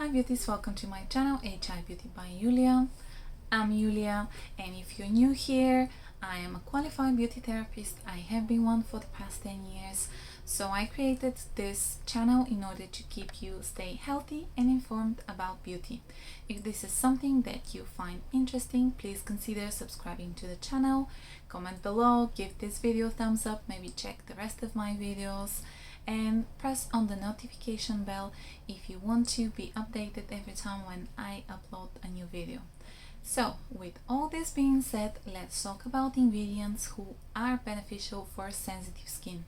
Hi beauties, welcome to my channel h.i.beauty.by.yulia. I'm Yulia, and if you're new here, I am a qualified beauty therapist. I have been one for the past 10 years. So I created this channel in order to keep you stay healthy and informed about beauty. If this is something that you find interesting, please consider subscribing to the channel, comment below, give this video a thumbs up, maybe check the rest of my videos, and press on the notification bell if you want to be updated every time when I upload a new video. So with all this being said, let's talk about ingredients who are beneficial for sensitive skin.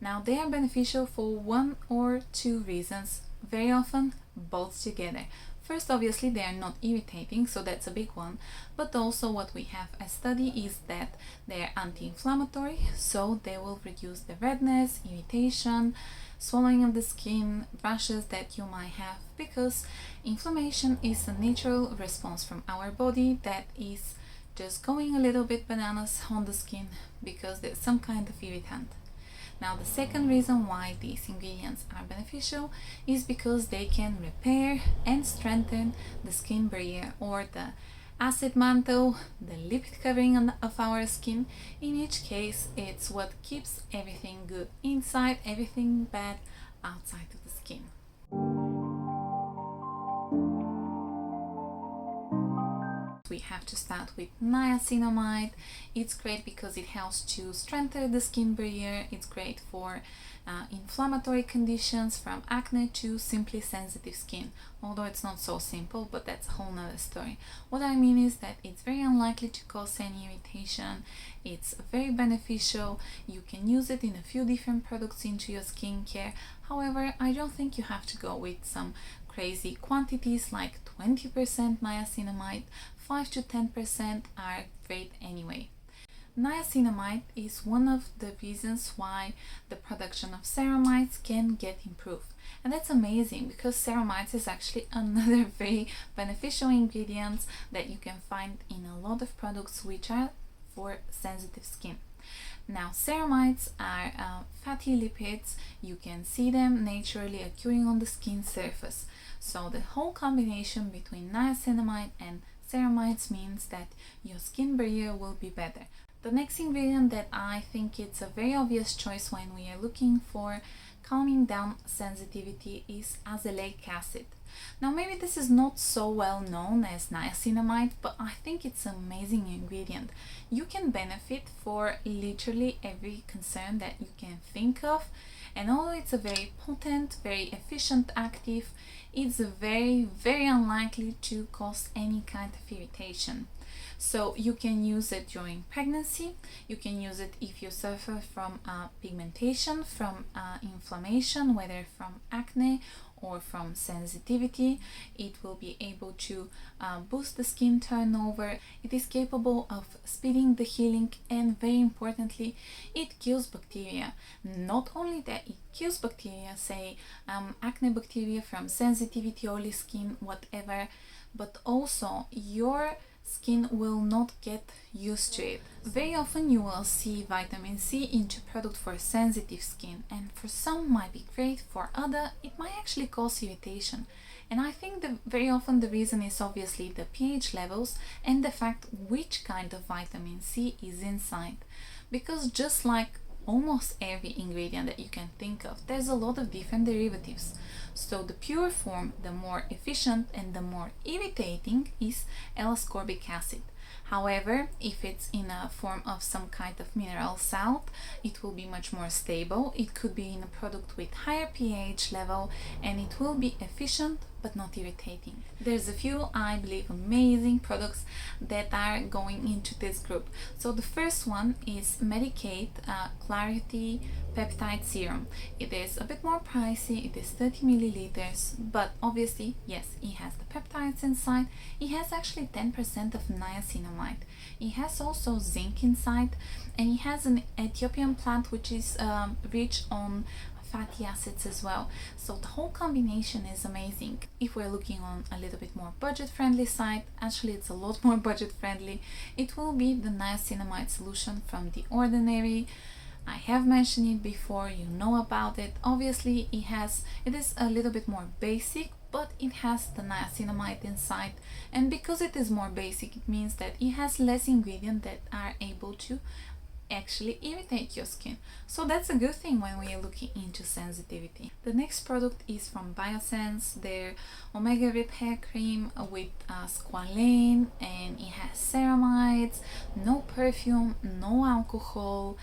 Now they are beneficial for one or two reasons, very often both together. First, obviously they are not irritating, so that's a big one, but also what we have as study is that they are anti-inflammatory, so they will reduce the redness, irritation, swelling of the skin, rashes that you might have, because inflammation is a natural response from our body that is just going a little bit bananas on the skin because there's some kind of irritant. Now the second reason why these ingredients are beneficial is because they can repair and strengthen the skin barrier, or the acid mantle, the lipid covering of our skin. In each case, it's what keeps everything good inside, everything bad outside of the skin. We have to start with niacinamide. It's great because it helps to strengthen the skin barrier. It's great for inflammatory conditions, from acne to simply sensitive skin, although it's not so simple, but that's a whole nother story. What I mean is that it's very unlikely to cause any irritation. It's very beneficial. You can use it in a few different products into your skincare. However, I don't think you have to go with some crazy quantities like 20% niacinamide. 5 to 10% are great anyway. Niacinamide is one of the reasons why the production of ceramides can get improved. And that's amazing, because ceramides is actually another very beneficial ingredient that you can find in a lot of products which are for sensitive skin. Now, ceramides are fatty lipids. You can see them naturally occurring on the skin surface. So the whole combination between niacinamide and ceramides means that your skin barrier will be better. The next ingredient that I think it's a very obvious choice when we are looking for calming down sensitivity is azelaic acid. Now maybe this is not so well known as niacinamide, but I think it's an amazing ingredient. You can benefit for literally every concern that you can think of, and although it's a very potent, very efficient active, it's very unlikely to cause any kind of irritation. So you can use it during pregnancy, you can use it if you suffer from pigmentation, from inflammation, whether from acne or from sensitivity. It will be able to boost the skin turnover. It is capable of speeding the healing, and very importantly, it kills bacteria. Not only that, it kills bacteria, say acne bacteria from sensitivity, oily skin, whatever, but also your skin will not get used to it. Very often you will see vitamin C into product for sensitive skin, and for some might be great, for other it might actually cause irritation. And I think that very often the reason is obviously the pH levels and the fact which kind of vitamin C is inside, because just like almost every ingredient that you can think of, there's a lot of different derivatives. So the pure form, the more efficient and the more irritating, is L-ascorbic acid. However, if it's in a form of some kind of mineral salt, it will be much more stable. It could be in a product with higher pH level, and it will be efficient but not irritating. There's a few, I believe, amazing products that are going into this group. So the first one is Medicate Clarity Peptide Serum. It is a bit more pricey, it is 30 milliliters, but obviously, yes, it has the peptides inside. It has actually 10% of niacinamide. It has also zinc inside, and it has an Ethiopian plant which is rich on fatty acids as well. So the whole combination is amazing. If we're looking on a little bit more budget friendly side, actually it's a lot more budget friendly, it will be the niacinamide solution from The Ordinary. I have mentioned it before, you know about it. Obviously it is a little bit more basic, but it has the niacinamide inside, and because it is more basic, it means that it has less ingredients that are able to actually irritate your skin. So that's a good thing when we are looking into sensitivity. The next product is from Biossance, their Omega Repair Cream with Squalane, and it has ceramides, no perfume, no alcohol.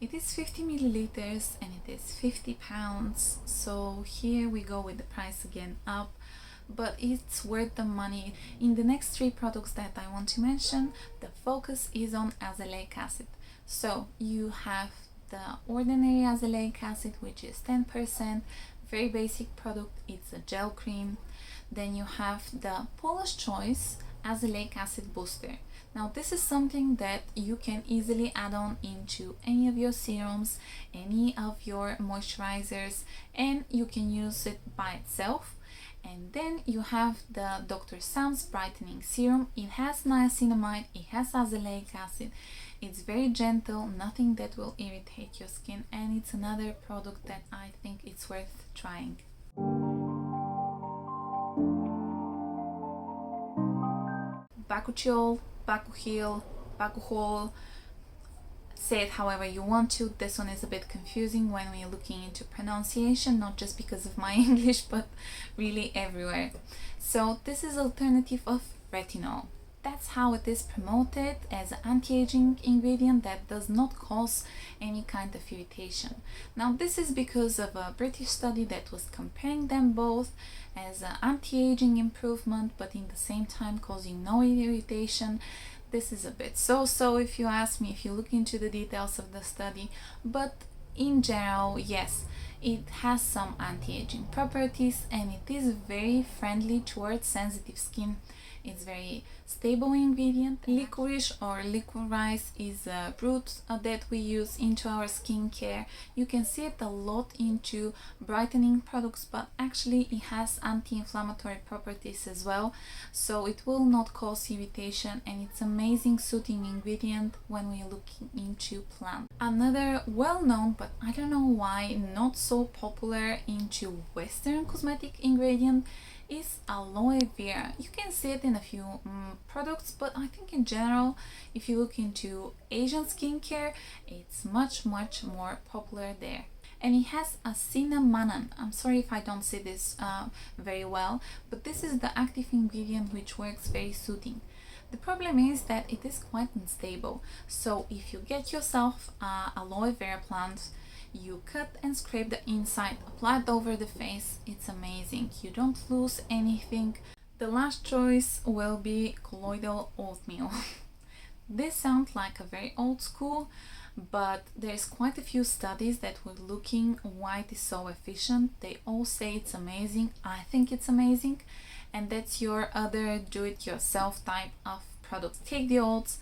It is 50 milliliters and it is 50 pounds. So here we go with the price again up, but it's worth the money. In the next three products that I want to mention, the focus is on azelaic acid. So you have the ordinary azelaic acid, which is 10%, very basic product, it's a gel cream. Then you have the Paula's Choice Azelaic Acid Booster. Now this is something that you can easily add on into any of your serums, any of your moisturizers, and you can use it by itself. And then you have the Dr. Sam's Brightening Serum. It has niacinamide, it has azelaic acid. It's very gentle, nothing that will irritate your skin, and it's another product that I think it's worth trying. Bakuchiol, Bakuhil, Bakuhol, say it however you want to. This one is a bit confusing when we're looking into pronunciation, not just because of my English, but really everywhere. So this is alternative of retinol. That's how it is promoted, as an anti-aging ingredient that does not cause any kind of irritation. Now this is because of a British study that was comparing them both as an anti-aging improvement, but in the same time causing no irritation. This is a bit so if you ask me, if you look into the details of the study, but in general, yes, it has some anti-aging properties and it is very friendly towards sensitive skin. It's very stable ingredient. Licorice or licorice is a root that we use into our skincare. You can see it a lot into brightening products, but actually it has anti-inflammatory properties as well, so it will not cause irritation, and it's amazing soothing ingredient when we're looking into plants. Another well-known, but I don't know why not so popular into Western cosmetic ingredient is aloe vera. You can see it in a few products, but I think in general, if you look into Asian skincare, it's much more popular there. And it has a cinnamon. I'm sorry if I don't say this very well, but this is the active ingredient which works very soothing. The problem is that it is quite unstable, so if you get yourself aloe vera plant, you cut and scrape the inside, apply it over the face, it's amazing, you don't lose anything. The last choice will be colloidal oatmeal. This sounds like a very old school, but there's quite a few studies that were looking why it is so efficient. They all say it's amazing. I think it's amazing, and that's your other do-it-yourself type of product. Take the oats,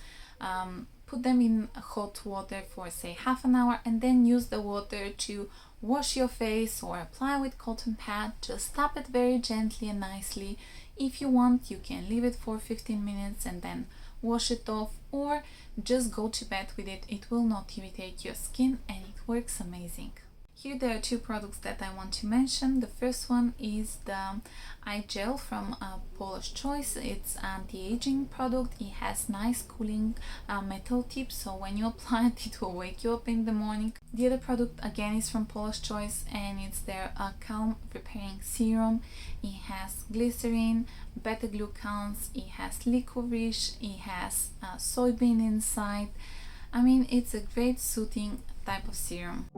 put them in hot water for say half an hour, and then use the water to wash your face or apply with cotton pad. Just tap it very gently and nicely. If you want, you can leave it for 15 minutes and then wash it off, or just go to bed with it. It will not irritate your skin and it works amazing. Here there are two products that I want to mention. The first one is the eye gel from Paula's Choice. It's anti-aging product. It has nice cooling metal tips, so when you apply it, it will wake you up in the morning. The other product again is from Paula's Choice, and it's their Calm Repairing Serum. It has glycerin, beta-glucans, it has licorice, it has soybean inside. I mean, it's a great soothing type of serum.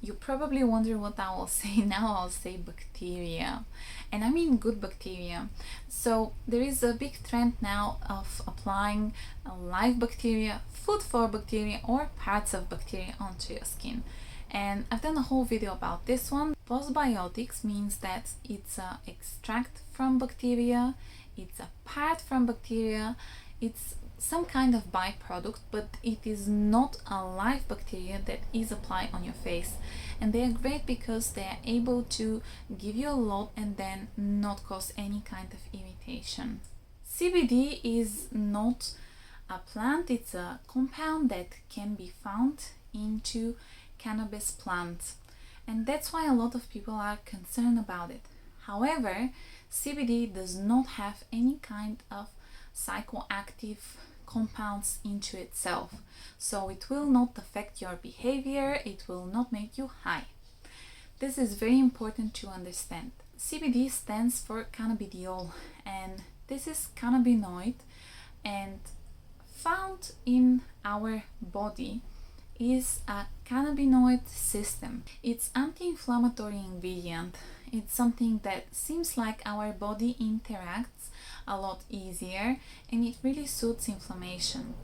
You probably wonder what I will say now. I'll say bacteria, and I mean good bacteria. So there is a big trend now of applying live bacteria, food for bacteria, or parts of bacteria onto your skin. And I've done a whole video about this one. Postbiotics means that it's an extract from bacteria, it's a part from bacteria, it's some kind of byproduct, but it is not a live bacteria that is applied on your face. And they are great because they are able to give you a lot and then not cause any kind of irritation. CBD is not a plant. It's a compound that can be found into cannabis plants, and that's why a lot of people are concerned about it. However, CBD does not have any kind of psychoactive compounds into itself, so it will not affect your behavior, it will not make you high. This is very important to understand. CBD stands for cannabidiol, and this is cannabinoid, and found in our body is a cannabinoid system. It's anti-inflammatory ingredient. It's something that seems like our body interacts a lot easier, and it really suits inflammation.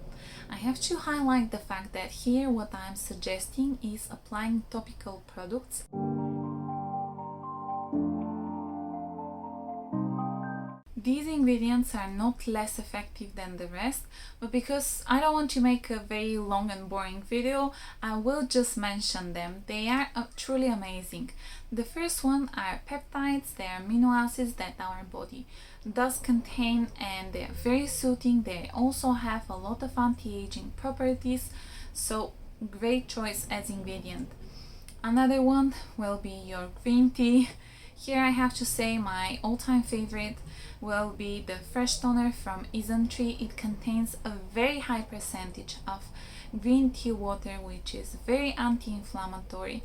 I have to highlight the fact that here what I'm suggesting is applying topical products. These ingredients are not less effective than the rest, but because I don't want to make a very long and boring video, I will just mention them. They are truly amazing. The first one are peptides. They are amino acids that our body does contain, and they are very soothing. They also have a lot of anti-aging properties, so great choice as ingredient. Another one will be your green tea. Here I have to say my all-time favorite will be the fresh toner from Tree. It contains a very high percentage of green tea water, which is very anti-inflammatory.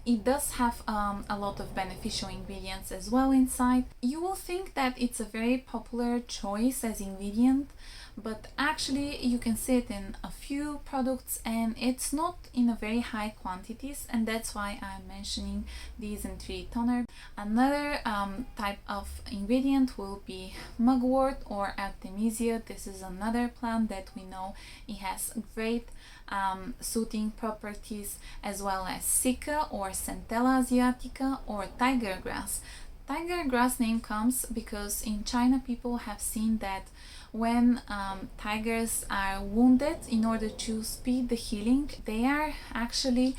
It does have a lot of beneficial ingredients as well inside. You will think that it's a very popular choice as ingredient, but actually you can see it in a few products and it's not in a very high quantities, and that's why I'm mentioning the Tree toner. Another type of ingredient will be mugwort or artemisia. This is another plant that we know it has great soothing properties, as well as Sika or Centella asiatica or tiger grass. Tiger grass name comes because in China people have seen that when tigers are wounded, in order to speed the healing, they are actually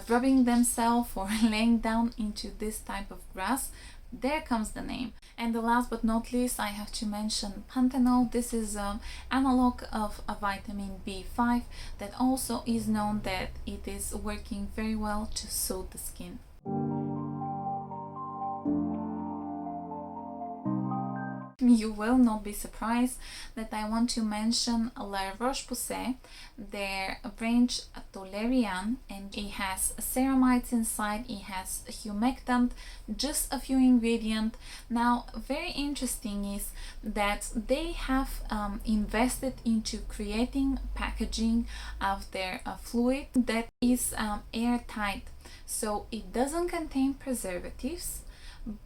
rubbing themselves or laying down into this type of grass. There comes the name. And the last but not least, I have to mention panthenol. This is an analog of a vitamin B5 that also is known that it is working very well to soothe the skin. You will not be surprised that I want to mention La Roche-Posay, their range Toleriane, and it has ceramides inside, it has humectant, just a few ingredients. Now, very interesting is that they have invested into creating packaging of their fluid that is airtight, so it doesn't contain preservatives.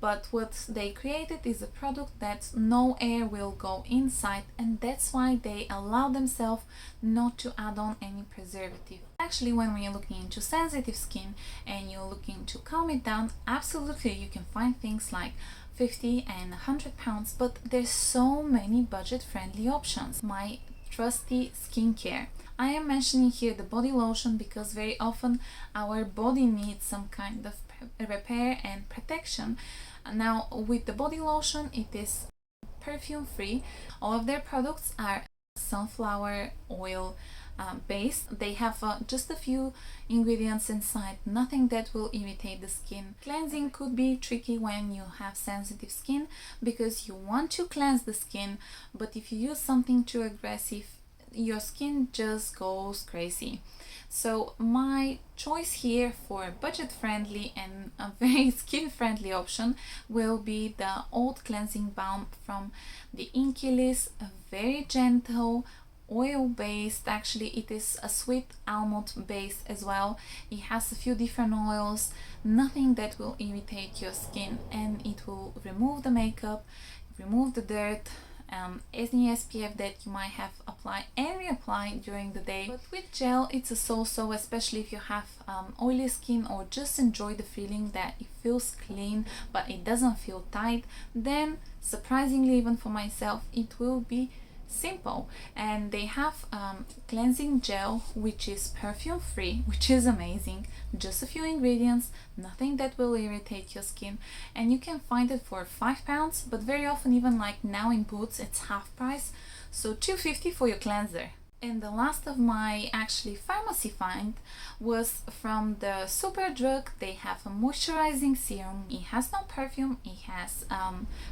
But what they created is a product that no air will go inside, and that's why they allow themselves not to add on any preservative. Actually, when we're looking into sensitive skin and you're looking to calm it down, absolutely you can find things like 50 and 100 pounds, but there's so many budget-friendly options. My trusty skincare. I am mentioning here the body lotion because very often our body needs some kind of repair and protection. Now with the body lotion, it is perfume free. All of their products are sunflower oil based. They have just a few ingredients inside, nothing that will irritate the skin. Cleansing could be tricky when you have sensitive skin because you want to cleanse the skin, but if you use something too aggressive, your skin just goes crazy. So my choice here for a budget-friendly and a very skin-friendly option will be the Old Cleansing Balm from the Inkilis. A very gentle, oil-based. Actually, it is a sweet almond base as well. It has a few different oils, nothing that will irritate your skin, and it will remove the makeup, remove the dirt, any SPF that you might have applied and reapply during the day. But with gel, it's a so-so, especially if you have oily skin or just enjoy the feeling that it feels clean but it doesn't feel tight. Then, surprisingly, even for myself, it will be simple. And they have cleansing gel, which is perfume free, which is amazing. Just a few ingredients, nothing that will irritate your skin, and you can find it for £5, but very often, even like now in Boots, it's half price. so $2.50 for your cleanser. And the last of my actually pharmacy find was from the Superdrug. They have a moisturizing serum. It has no perfume, it has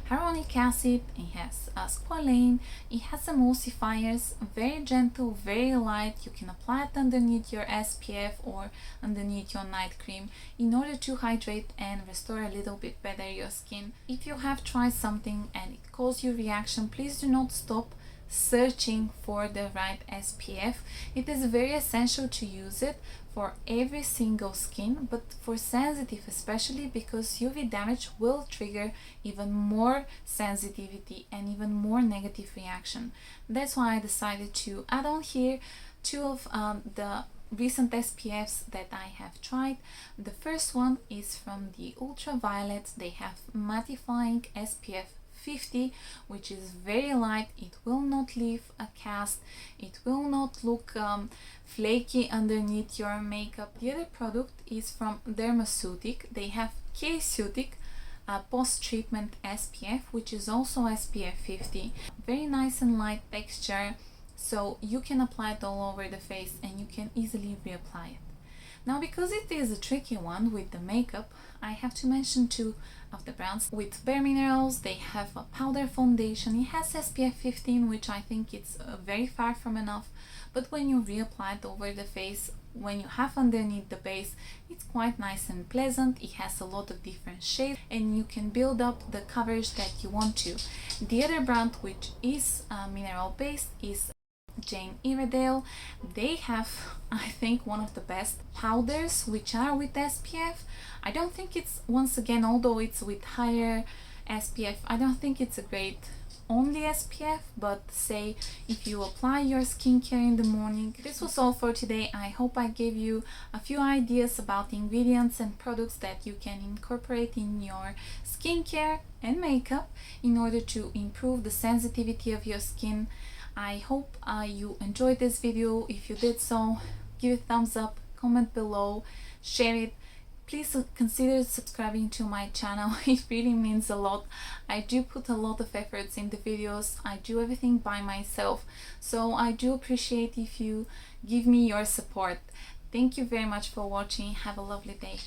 hyaluronic acid, it has squalane, it has emulsifiers, very gentle, very light. You can apply it underneath your SPF or underneath your night cream in order to hydrate and restore a little bit better your skin. If you have tried something and it caused you reaction, please do not stop searching for the right SPF. It is very essential to use it for every single skin, but for sensitive especially, because UV damage will trigger even more sensitivity and even more negative reaction. That's why I decided to add on here two of the recent SPFs that I have tried. The first one is from the Ultraviolet. They have mattifying SPF 50, which is very light. It will not leave a cast, it will not look flaky underneath your makeup. The other product is from Dermaceutic. They have K-Ceutic post-treatment SPF, which is also SPF 50. Very nice and light texture, so you can apply it all over the face and you can easily reapply it. Now, because it is a tricky one with the makeup, I have to mention two of the brands. With Bare Minerals, they have a powder foundation. It has SPF 15, which I think it's very far from enough, but when you reapply it over the face, when you have underneath the base, it's quite nice and pleasant. It has a lot of different shades and you can build up the coverage that you want to. The other brand, which is mineral based, is Jane Iredale. They have, I think, one of the best powders which are with SPF. I don't think it's, once again, although it's with higher SPF, I don't think it's a great only SPF, but say if you apply your skincare in the morning. This was all for today. I hope I gave you a few ideas about ingredients and products that you can incorporate in your skincare and makeup in order to improve the sensitivity of your skin. I hope you enjoyed this video. If you did so, give it a thumbs up, comment below, share it. Please consider subscribing to my channel. It really means a lot. I do put a lot of efforts in the videos. I do everything by myself, so I do appreciate if you give me your support. Thank you very much for watching. Have a lovely day.